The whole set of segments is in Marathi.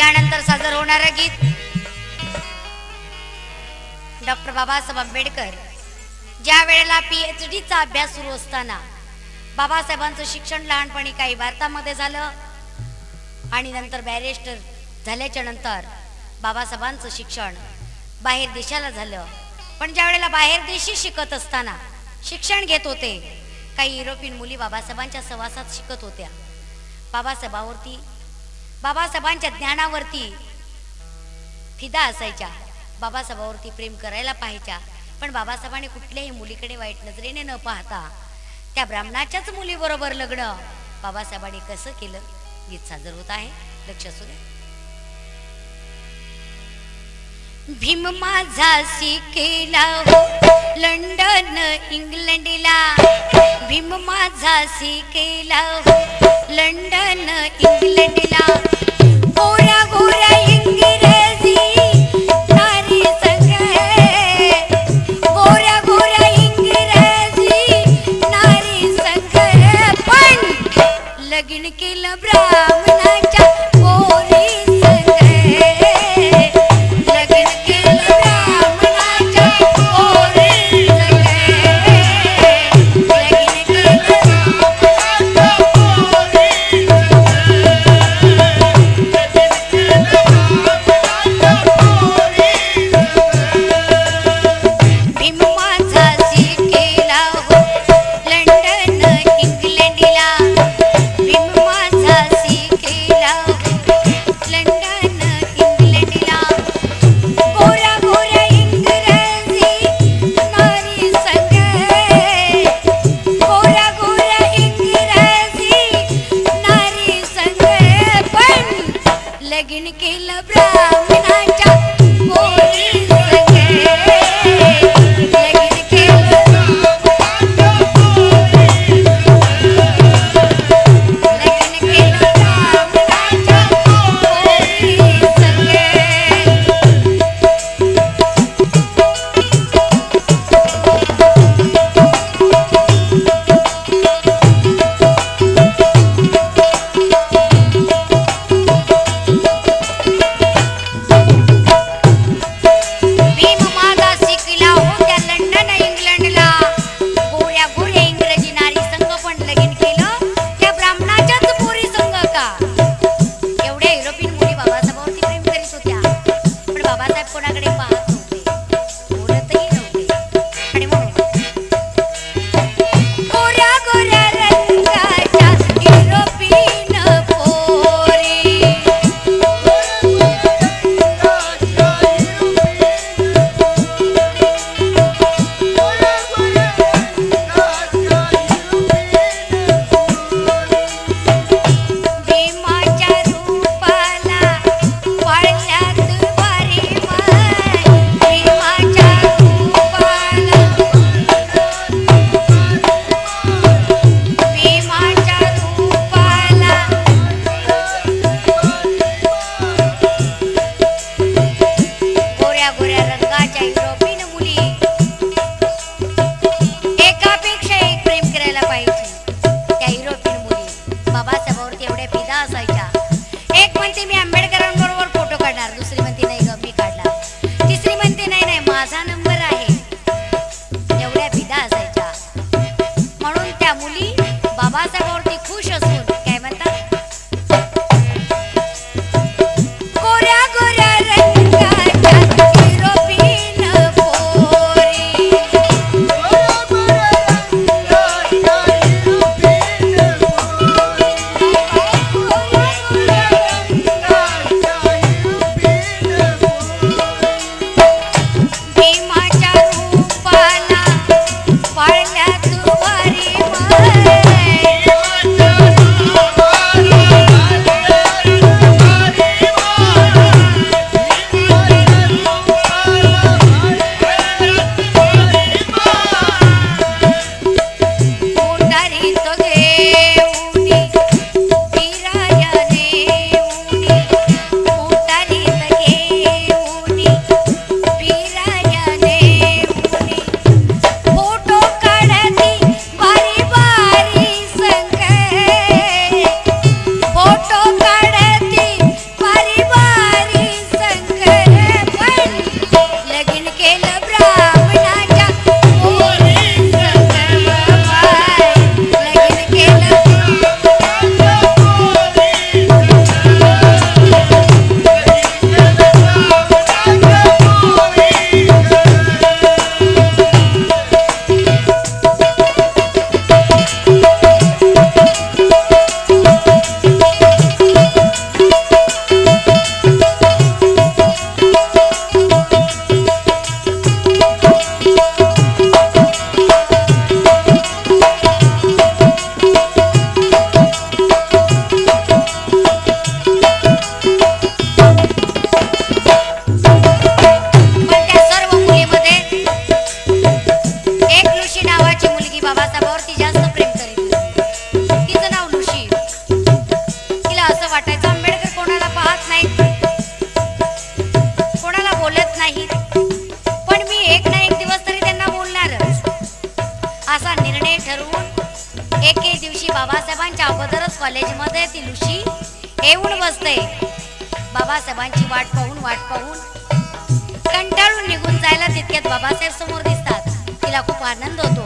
यानंतर सादर होणारं गीत डॉक्टर बाबासाहेब आंबेडकर ज्या वेळेला PhDचा अभ्यास सुरू असताना बाबासाहेबांचं शिक्षण लहानपणी काही भारतामध्ये झालं आणि नंतर बॅरिस्टर झाल्याच्या नंतर बाबासाहेबांचं शिक्षण बाहेर देशाला झालं. पण ज्या वेळेला बाहेर देशी शिकत असताना शिक्षण घेत होते काही युरोपियन मुली बाबासाहेबांच्या सहवासात शिकत होत्या. बाबासाहेबांच्या ज्ञानावरती फिदा असायच्या, बाबासाहेबांवरती प्रेम करायला पाहायच्या. पण बाबासाहेबांनी कुठल्याही मुलीकडे वाईट नजरेने न पाहता त्या ब्राह्मणाच्याच मुलीबरोबर लग्न बाबासाहेबांनी कसं केलं गीत सादर होत आहे, लक्ष असू द्या. भीम माझा शिकेला हो लंडन इंग्लंडला, भीम माझा शिकेला हो लंडन इंग्लंडला, गोरा गोरा इंग्रजी नारी संग, गोरा गोरा इंग्रजी नारी संग, पण लगीन केलं ब्राह्मणाच्या पोरी संग, लगीन केलं ब्राह्मणाच्या पोरी संग, लगीन केलं ब्राह्मणाच्या पोरी भीम माझा शिकेला हो लंडन इंग्लंडला, भीम माझा शिकेला हो लंडन इंग्लंडला, गोरा गोरा इंग्रजी नारी संग, गोरा गोरा इंग्रजी नारी संग, पण लगीन केलं ब्राह्मणाच्या पोरी संग, लगीन केलं ब्राह्मणाच्या पोरी संग, लगीन केलं ब्राह्मणाच्या पोरी संग. भीम माझा शिकला हो त्या लंडन इंग्लंडला, गोऱ्या गोऱ्या इंग्रजी नारी संघ, पण लगीन केलं त्या ब्राह्मणाच्याच पोरी संघ का. एवढ्या युरोपियन मुली बाबासाहेबांवरती प्रेम करीत होत्या, पण बाबासाहेब कोणाकडे पाहत नव्हते, बोलतही नव्हते. आणि म्हणून गोऱ्या गोऱ्या रंगाच्या युरोपियन पोरी, भीमाच्या रूपाला वाळल्यात वारी माय, भीमाच्या रूपाला, भीमाच्या रूपाला, गोऱ्या गोऱ्या रंगाच्या युरोपियन मुली एकापेक्षा एक प्रेम करायला पाहिजे. त्या युरोपियन मुली बाबासाहेबांवरती एवढ्या फिदा असायच्या. एक म्हणते मी आंबेडकरांबरोबर फोटो काढणार, दुसरी म्हणते नाही ग मी काढला, तिसरी म्हणते नाही नाही माझा नंबर आहे. एवढ्या फिदा असायच्या. म्हणून त्या मुली बाबासाहेबांवरती खुश असून काय म्हणतात, गोऱ्या गोऱ्या रंगाच्या युरोपियन पोरी, कॉलेजमध्ये ती लुशी येऊन बसते. बाबासाहेबांची वाट पाहून कंटाळून निघून जायला तितक्यात बाबासाहेब समोर दिसतात. तिला खूप आनंद होतो.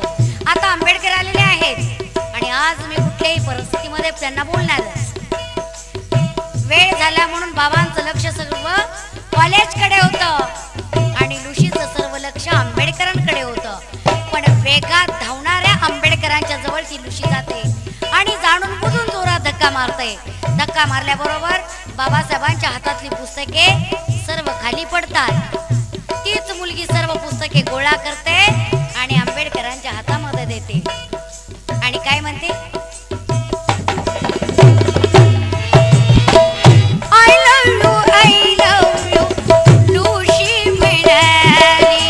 आता आंबेडकर आलेले आहेत आणि आज मी कुठल्याही परिस्थितीमध्ये त्यांना बोलणारच. वेळ झाला म्हणून बाबांचं लक्ष सर्व कॉलेजकडे होतं आणि लुशीचं सर्व लक्ष आंबेडकरांकडे होतं. पण वेगात धावणाऱ्या आंबेडकरांच्या जवळ ती लुशी जाते आणि जाणून बुजून जोरात धक्का मारते. धक्का मारल्याबरोबर बाबासाहेबांच्या हातातली पुस्तके सर्व खाली पडतात. तीच मुलगी सर्व पुस्तके गोळा करते आणि आंबेडकरांच्या हातामध्ये देते आणि काय म्हणते, आय लव्ह यू लुशी म्हणाली.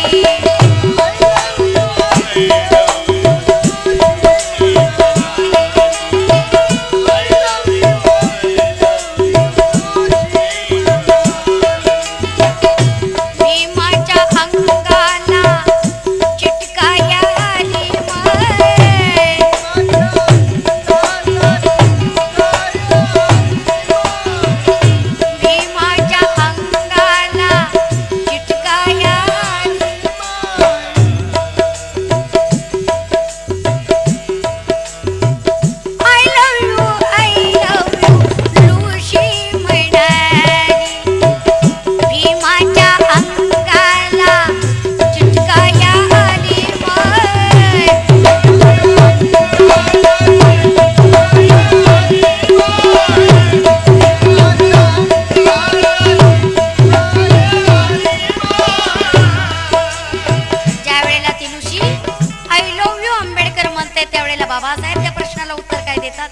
बाबासाहेब त्या प्रश्नाला उत्तर काय देतात,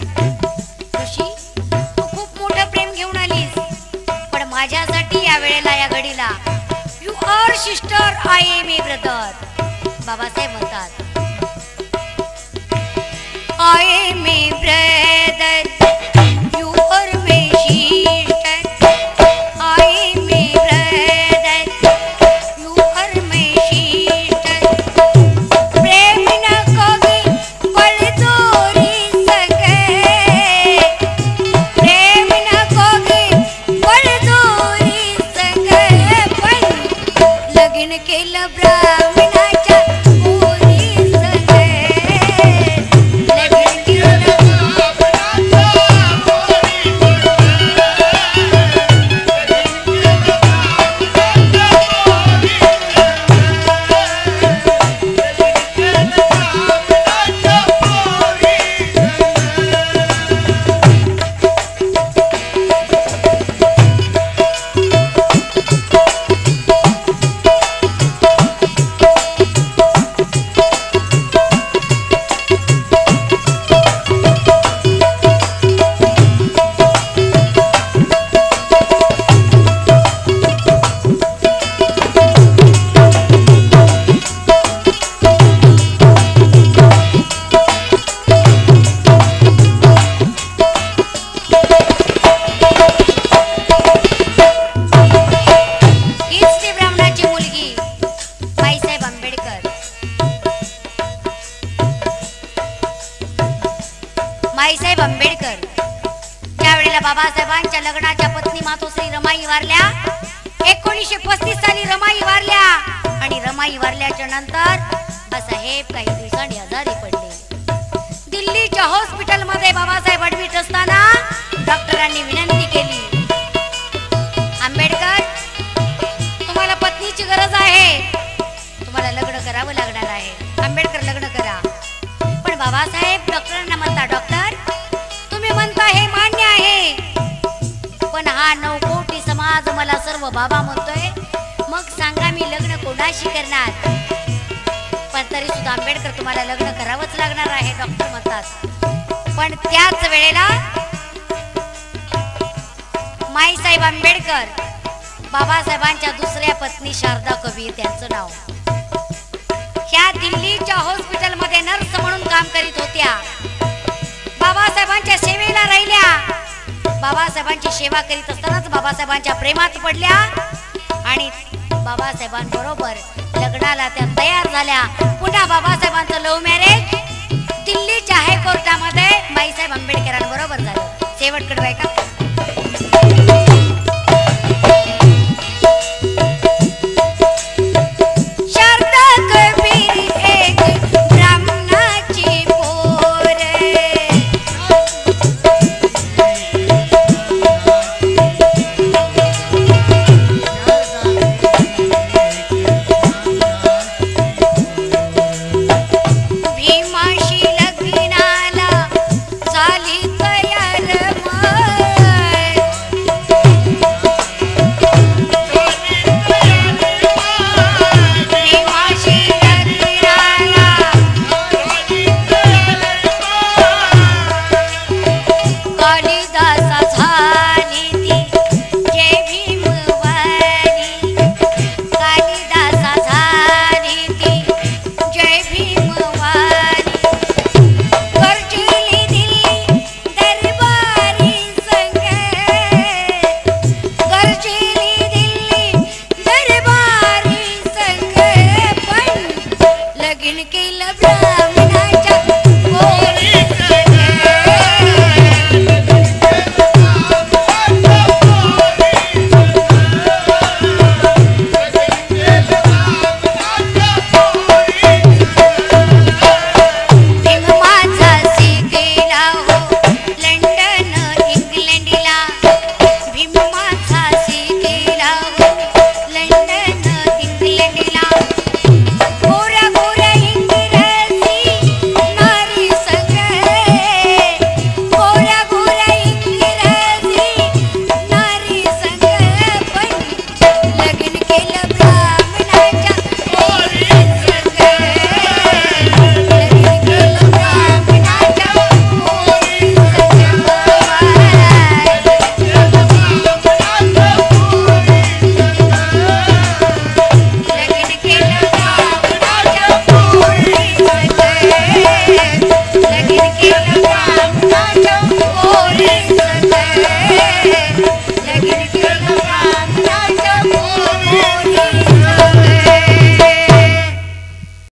ऋषी तू खूप मोठं प्रेम घेऊन आलीस, पण माझ्यासाठी या वेळेला या घडीला you are sister, I am a brother. Babasaheb म्हणतात I am a brother, you are my sister, I am a brother, you are my sister. प्रेम नको केलं ब्राह्मणाच्या मुली संग, लग्न केलं माईसाहेब आंबेडकर ज्या वेळेला बाबासाहेबांच्या लग्नाच्या पत्नी मातोश्री रमाई वारल्या, 1935 साली रमाई वारल्या आणि रमाई वारल्याच्या नंतर बाबासाहेब काही दिवसांनी आजारी पडले. दिल्लीच्या हॉस्पिटलमध्ये बाबासाहेब ऍडमिट असताना डॉक्टरांनी विनंती केली, आंबेडकर तुम्हाला पत्नीची गरज आहे, तुम्हाला लग्न करावं लागणार आहे, आंबेडकर लग्न करा. पण बाबासाहेब डॉक्टरांना म्हणता, डॉक्टर तुम्ही म्हणता हे मान्य आहे, पण हा 9 कोटी समाज मला सर्व बाबा म्हणतोय, मग सांगा मी लग्न कोणाशी करणार. पण तरी सुद्धा आंबेडकर तुम्हाला लग्न करावंच लागणार आहे डॉक्टर म्हणतात. पण त्याच वेळेला माईसाहेब आंबेडकर बाबासाहेबांच्या दुसऱ्या पत्नी शारदा कवी त्यांचं नाव, ह्या दिल्लीच्या हॉस्पिटल मध्ये नर्स म्हणून काम करीत होत्या. बाबासाहेबांच्या सेवेला राहिल्या. बाबासाहेबांची सेवा करीत असतानाच बाबासाहेबांच्या प्रेमात पडल्या आणि बाबासाहेबांबरोबर लग्नाला त्या तयार झाल्या. पुन्हा बाबासाहेबांचं लव्ह मॅरेज दिल्लीच्या हायकोर्टामध्ये माईसाहेब आंबेडकरांबरोबर झालं. शेवटकडे बायका